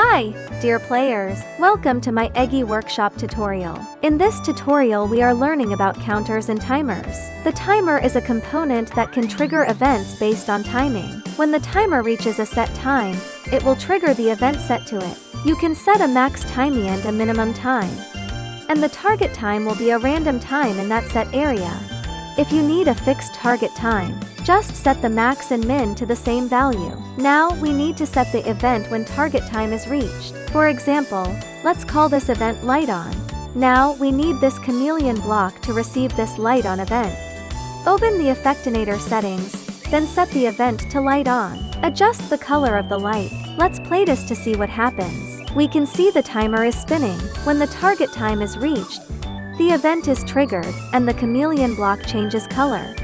Hi, dear players, welcome to my Eggy workshop tutorial. In this tutorial we are learning about counters and timers. The timer is a component that can trigger events based on timing. When the timer reaches a set time, it will trigger the event set to it. You can set a max time and a minimum time. And the target time will be a random time in that set area. If you need a fixed target time, just set the max and min to the same value. Now, we need to set the event when target time is reached. For example, let's call this event light on. Now, we need this chameleon block to receive this light on event. Open the Effectinator settings, then set the event to light on. Adjust the color of the light. Let's play this to see what happens. We can see the timer is spinning. When the target time is reached, the event is triggered, and the chameleon block changes color.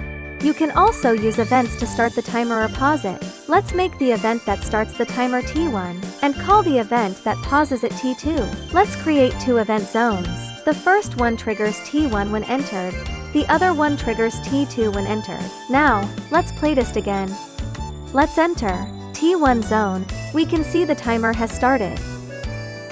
You can also use events to start the timer or pause it. Let's make the event that starts the timer T1, and call the event that pauses it T2. Let's create two event zones. The first one triggers T1 when entered, the other one triggers T2 when entered. Now, let's playtest again. Let's enter T1 zone. We can see the timer has started.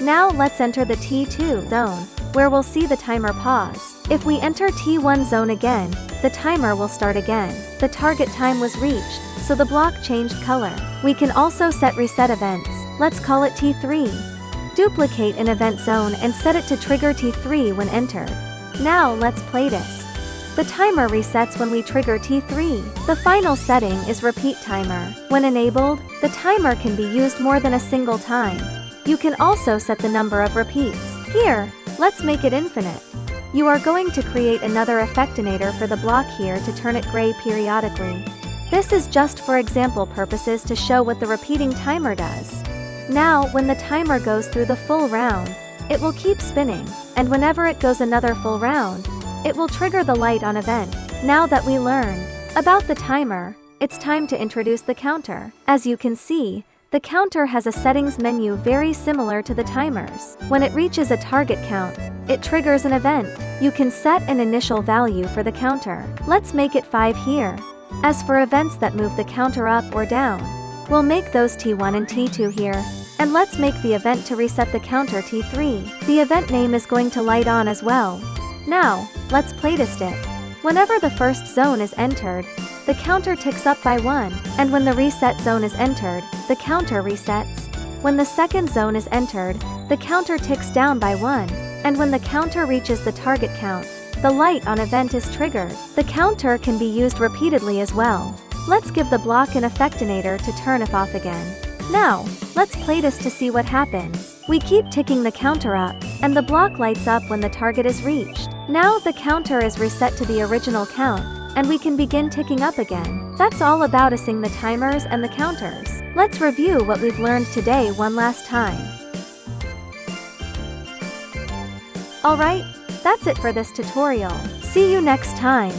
Now let's enter the T2 zone, where we'll see the timer pause. If we enter T1 zone again, the timer will start again. The target time was reached, so the block changed color. We can also set reset events. Let's call it T3. Duplicate an event zone and set it to trigger T3 when entered. Now let's play this. The timer resets when we trigger T3. The final setting is repeat timer. When enabled, the timer can be used more than a single time. You can also set the number of repeats. Here, let's make it infinite. You are going to create another Effectinator for the block here to turn it gray periodically. This is just for example purposes to show what the repeating timer does. Now, when the timer goes through the full round, it will keep spinning, and whenever it goes another full round, it will trigger the light on event. Now that we learned about the timer, it's time to introduce the counter. As you can see, the counter has a settings menu very similar to the timers. When it reaches a target count, it triggers an event. You can set an initial value for the counter. Let's make it 5 here. As for events that move the counter up or down, we'll make those T1 and T2 here. And let's make the event to reset the counter T3. The event name is going to light on as well. Now, let's playtest it. Whenever the first zone is entered, the counter ticks up by 1, and when the reset zone is entered, the counter resets. When the second zone is entered, the counter ticks down by 1, and when the counter reaches the target count, the light on event is triggered. The counter can be used repeatedly as well. Let's give the block an Effectinator to turn it off again. Now, let's play this to see what happens. We keep ticking the counter up, and the block lights up when the target is reached. Now the counter is reset to the original count, and we can begin ticking up again. That's all about using the timers and the counters. Let's review what we've learned today one last time. Alright, that's it for this tutorial. See you next time.